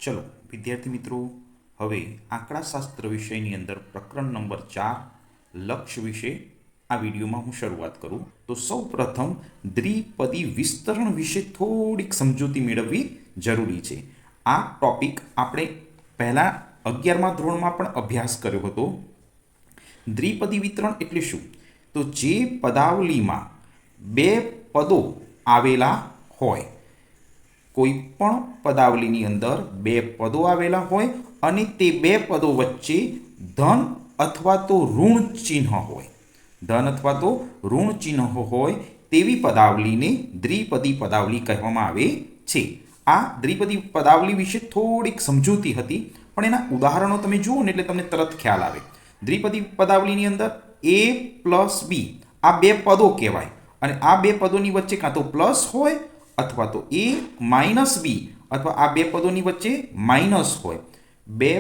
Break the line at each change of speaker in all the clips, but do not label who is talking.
ચલો વિદ્યાર્થી મિત્રો, હવે આંકડાશાસ્ત્ર વિષયની અંદર પ્રકરણ નંબર 4 લક્ષ્ય વિશે આ વિડીયોમાં હું શરૂઆત કરું તો સૌ પ્રથમ દ્વિપદી વિસ્તરણ વિશે થોડીક સમજૂતી મેળવવી જરૂરી છે. આ ટોપિક આપણે પહેલાં 11મા ધોરણમાં પણ અભ્યાસ કર્યો હતો. દ્વિપદી વિતરણ એટલે શું? તો જે પદાવલીમાં બે પદો આવેલા હોય, કોઈ પણ પદાવલીની અંદર બે પદો આવેલા હોય અને તે બે પદો વચ્ચે ધન અથવા તો ઋણ ચિહ્ન હોય, ધન અથવા તો ઋણ ચિહ્ન હોય તેવી પદાવલીને દ્વિપદી પદાવલી કહેવામાં આવે છે. આ દ્વિપદી પદાવલી વિશે થોડીક સમજૂતી હતી, પણ એના ઉદાહરણો તમે જુઓ ને એટલે તમને તરત ખ્યાલ આવે. દ્વિપદી પદાવલીની અંદર a પ્લસ બી આ બે પદો કહેવાય, અને આ બે પદોની વચ્ચે કાં તો પ્લસ હોય અથવા તો a માઇનસ બી, અથવા આ બે પદોની વચ્ચે માઇનસ હોય. બે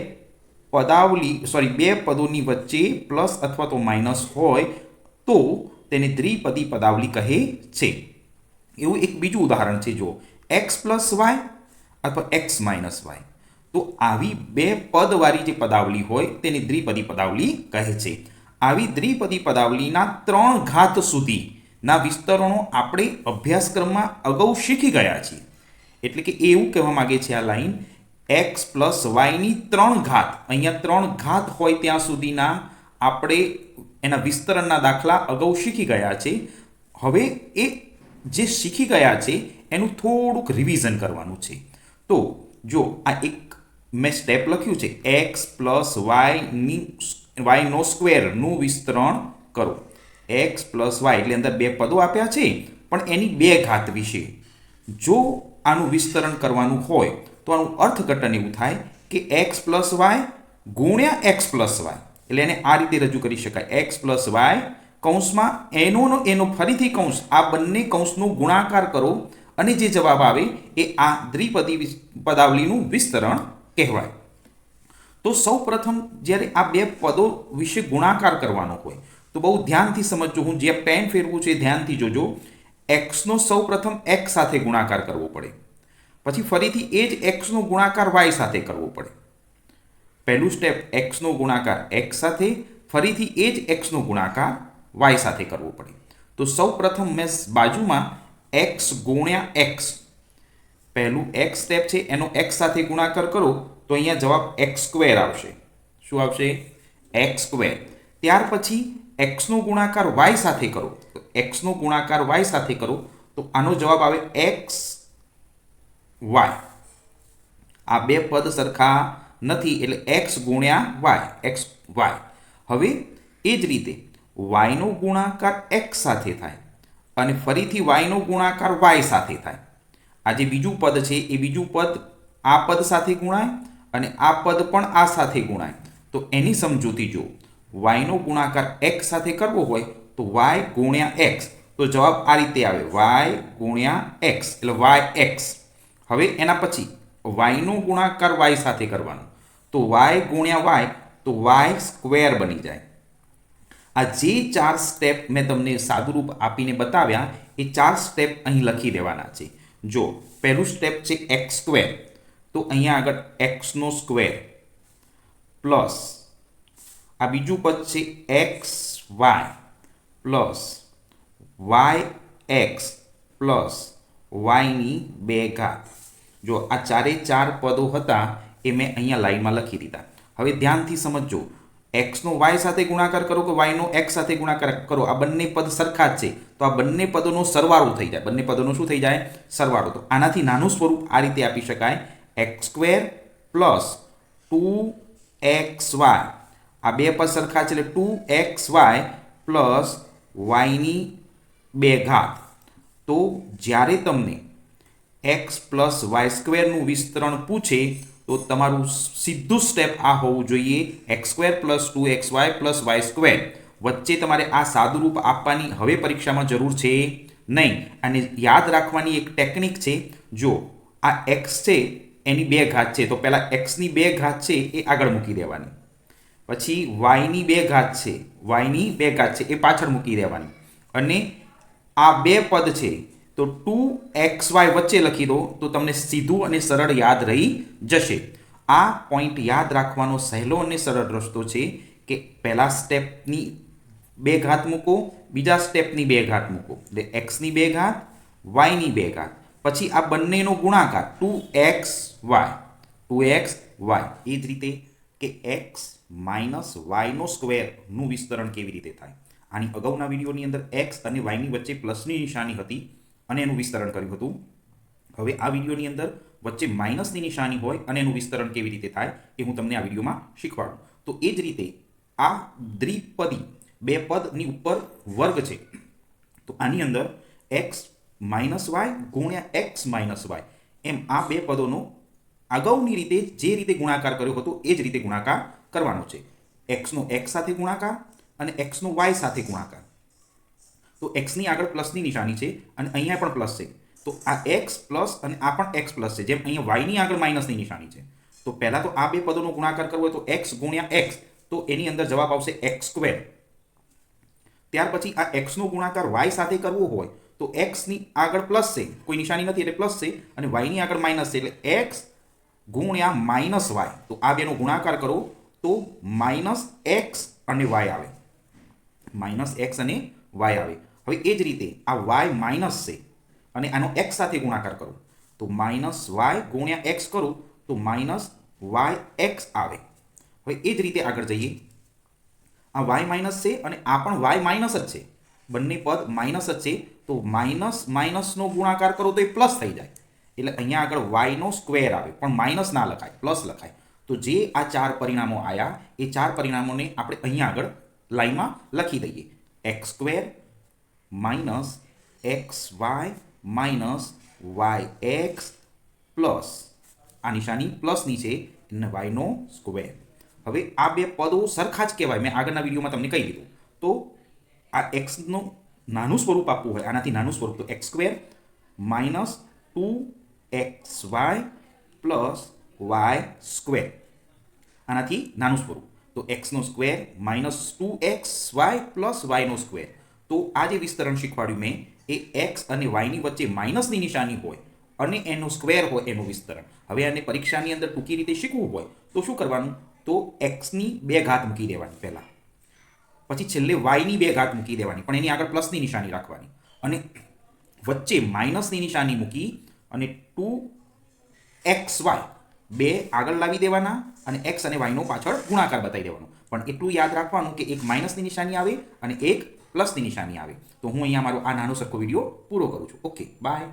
પદોની વચ્ચે પ્લસ અથવા તો માઇનસ હોય તો તેને દ્વિપદી પદાવલી કહે છે. એવું એક બીજું ઉદાહરણ છે, જો x પ્લસ વાય અથવા x માઇનસ વાય. તો આવી બે પદવાળી જે પદાવલી હોય તેને દ્વિપદી પદાવલી કહે છે. આવી દ્વિપદી પદાવલીના 3 ઘાત સુધીના વિસ્તરણો આપણે અભ્યાસક્રમમાં અગાઉ શીખી ગયા છીએ. એટલે કે એવું કહેવા માગે છે આ લાઈન, x પ્લસ વાયની 3 ઘાત, અહીંયા 3 ઘાત હોય ત્યાં સુધીના આપણે એના વિસ્તરણના દાખલા અગાઉ શીખી ગયા છે. હવે એ જે શીખી ગયા છે એનું થોડુંક રિવિઝન કરવાનું છે. તો જો આ એક મેં સ્ટેપ લખ્યું છે, x પ્લસ વાયનો સ્ક્વેરનું વિસ્તરણ કરો. x પ્લસ વાય એટલે અંદર બે પદો આપ્યા છે, પણ એની બે ઘાત વિશે જો આનું વિસ્તરણ કરવાનું હોય તો આનું અર્થઘટન એવું થાય કે x પ્લસ વાય ગુણ્યા x પ્લસ વાય. એટલે એને આ રીતે રજૂ કરી શકાય, x પ્લસ વાય કૌંસમાં એનો ફરીથી કૌંસ, આ બંને કૌંસનો ગુણાકાર કરો અને જે જવાબ આવે એ આ દ્વિપદી પદાવલીનું વિસ્તરણ કહેવાય. તો સૌ પ્રથમ જ્યારે આ બે પદો વિશે ગુણાકાર કરવાનો હોય તો બહુ ધ્યાનથી સમજજો. હું જે પેન ફેરવું છે ધ્યાનથી જોજો. એક્સનો સૌ પ્રથમ એક્સ સાથે ગુણાકાર કરવો પડે, પછી ફરીથી એ જ એક્સનો ગુણાકાર વાય સાથે કરવો પડે. પહેલું સ્ટેપ એક્સનો ગુણાકાર એક્સ સાથે, ફરીથી એ જ એક્સનો ગુણાકાર વાય સાથે કરવો પડે. તો સૌ પ્રથમ મેં બાજુમાં એક્સ ગુણ્યા એક્સ, પહેલું એક્સ સ્ટેપ છે એનો એક્સ સાથે ગુણાકાર કરો તો અહીંયા જવાબ એક્સ સ્ક્વેર આવશે. શું આવશે? X square. ત્યાર પછી એક્સનો ગુણાકાર વાય સાથે કરો, એક્સનો ગુણાકાર વાય સાથે કરો તો આનો જવાબ આવે એક્સ વાય. આ બે પદ સરખા નથી એટલે એક્સ ગુણ્યા વાય, એક્સ વાય. હવે એ જ રીતે વાયનો ગુણાકાર એક્સ સાથે થાય અને ફરીથી વાયનો ગુણાકાર વાય સાથે થાય. આ જે બીજું પદ છે એ બીજું પદ આ પદ સાથે ગુણાય અને આ પદ પણ આ સાથે ગુણાય. તો એની સમજૂતી જો વાયનો ગુણાકાર એક્સ સાથે કરવો હોય તો વાય ગુણ્યા એક્સ, તો જવાબ આ રીતે આવે વાય ગુણ્યા એક્સ એટલે વાય એક્સ. હવે એના પછી વાયનો ગુણાકાર વાય સાથે કરવાનો તો વાય ગુણ્યા વાય તો વાય સ્ક્વેર બની જાય. આ જે 4 સ્ટેપ મેં તમને સાદુરૂપ આપીને બતાવ્યા એ 4 સ્ટેપ અહીં લખી દેવાના છે. જો પહેલું સ્ટેપ છે એક્સ સ્ક્વેર, તો અહીંયા આગળ એક્સનો સ્ક્વેર પ્લસ આ બીજું પદ છે x y plus y x plus વાયની 2 ઘાત. જો આ 4 પદો હતા એ મેં અહીંયા લાઈનમાં લખી દીધા. હવે ધ્યાનથી સમજજો, એક્સનો વાય સાથે ગુણાકાર કરો કે વાયનો એક્સ સાથે ગુણાકાર કરો, આ બંને પદ સરખા જ છે. તો આ બંને પદોનો સરવાળો થઈ જાય. બંને પદોનો શું થઈ જાય? સરવાળો. તો આનાથી નાનું સ્વરૂપ આ રીતે આપી શકાય, એક્સ સ્ક્વેર પ્લસ 2xy. આ બે પદ સરખા છે એટલે 2xy પ્લસ વાયની 2 ઘાત. તો જ્યારે તમને એક્સ પ્લસ વાય સ્ક્વેરનું વિસ્તરણ પૂછે તો તમારું સીધું સ્ટેપ આ હોવું જોઈએ, X square plus 2xy plus Y square. વચ્ચે તમારે આ સાદુરૂપ આપવાની હવે પરીક્ષામાં જરૂર છે નહીં. અને યાદ રાખવાની એક ટેકનિક છે, જો આ એક્સ છે એની 2 ઘાત છે તો પહેલાં એક્સની 2 ઘાત છે એ આગળ મૂકી દેવાની, પછી વાયની 2 ઘાત છે એ પાછળ મૂકી દેવાની, અને આ બે પદ છે તો 2xy વચ્ચે લખી દો તો તમને સીધું અને સરળ યાદ રહી જશે. આ પોઈન્ટ યાદ રાખવાનો સહેલો અને સરળ રસ્તો છે કે પહેલા સ્ટેપની 2 ઘાત મૂકો, બીજા સ્ટેપની 2 ઘાત મૂકો, એટલે એક્સની 2 ઘાત, વાયની 2 ઘાત, પછી આ બંનેનો ગુણાકાર 2xy. એ જ રીતે કે x માઇનસ વાયનો સ્ક્વેરનું વિસ્તરણ કેવી રીતે થાય. આની અગાઉના વિડીયોની અંદર x અને y ની વચ્ચે પ્લસની નિશાની હતી અને એનું વિસ્તરણ કર્યું હતું. હવે આ વિડીયોની અંદર વચ્ચે માઇનસની નિશાની હોય અને એનું વિસ્તરણ કેવી રીતે થાય એ હું તમને આ વિડીયોમાં શીખવાડું. તો એ જ રીતે આ દ્વિપદી 2 પદની ઉપર વર્ગ છે, તો આની અંદર x માઇનસ વાય ગુણ્યા x માઇનસ વાય એમ આ 2 પદોનો અગાઉની રીતે જે રીતે ગુણાકાર કર્યો હતો એ જ રીતે ગુણાકાર કરવાનો છે. એક્સનો x સાથે ગુણાકાર અને એક્સનો y સાથે ગુણાકાર. તો એક્સની આગળ પ્લસની નિશાની છે અને અહીંયા પણ પ્લસ છે, તો આ x પ્લસ અને આ પણ x પ્લસ છે. જેમ અહીંયા વાયની આગળ માઇનસની નિશાની છે, તો પહેલાં તો આ 2 પદોનો ગુણાકાર કરવો હોય તો x ગુણ્યા x, તો એની અંદર જવાબ આવશે x સ્ક્વેર. ત્યાર પછી આ x નો ગુણાકાર y સાથે કરવો હોય તો x ની આગળ પ્લસ છે, કોઈ નિશાની નથી એટલે પ્લસ છે, અને y ની આગળ માઇનસ છે એટલે x ગુણ્યા માઇનસ y. તો આ બેનો ગુણાકાર કરો તો માઇનસ x અને y આવે, માઇનસ x અને y આવે. હવે એ જ રીતે આ y માઇનસ છે અને આનો x સાથે ગુણાકાર કરો તો માઇનસ y ગુણ્યા x કરો તો માઇનસ yx આવે. હવે એ જ રીતે આગળ જઈએ, આ y માઇનસ છે અને આ પણ y માઇનસ જ છે, બંને પદ માઇનસ જ છે, તો માઇનસ માઇનસનો ગુણાકાર કરો તો એ પ્લસ થઈ જાય, એટલે અહીંયા આગળ y નો સ્ક્વેર આવે, પણ માઇનસ ના લખાય, પ્લસ લખાય. તો જે આ 4 પરિણામો આવ્યા એ 4 પરિણામોને આપણે અહીંયા આગળ લાઈનમાં લખી દઈએ. x square minus xy minus yx plus આ નિશાની પ્લસની છે અને y નો સ્ક્વેર. હવે આ 2 પદો સરખા જ કહેવાય, મેં આગળના વિડીયોમાં તમને કહી દીધું. તો આ એક્સનું નાનું સ્વરૂપ આપવું હોય, આનાથી નાનું સ્વરૂપ, તો x square minus 2xy plus y square, આનાથી નાનું સ્વરૂપ. તો એક્સનો સ્ક્વેર માઇનસ 2xy પ્લસ yનો સ્ક્વેર. તો આ જે વિસ્તરણ શીખવાડ્યું મેં એ x અને y ની વચ્ચે માઇનસની નિશાની હોય અને એનો સ્ક્વેર હોય એનું વિસ્તરણ. હવે આને પરીક્ષાની અંદર ટૂંકી રીતે શીખવું હોય તો શું કરવાનું, તો એક્સની 2 ઘાત મૂકી દેવાની પહેલાં, પછી છેલ્લે વાયની 2 ઘાત મૂકી દેવાની, પણ એની આગળ પ્લસની નિશાની રાખવાની, અને વચ્ચે માઇનસની નિશાની મૂકી અને 2xy 2 આગળ લાવી દેવાના અને x અને y નો પાછળ ગુણાકાર બતાવી દેવાનો. પણ એટલું યાદ રાખવાનું કે એક માઇનસની નિશાની આવે અને એક પ્લસની નિશાની આવે. તો હું અહીંયા મારો આ નાનો સરખો વિડીયો પૂરો કરું છું. Okay, by.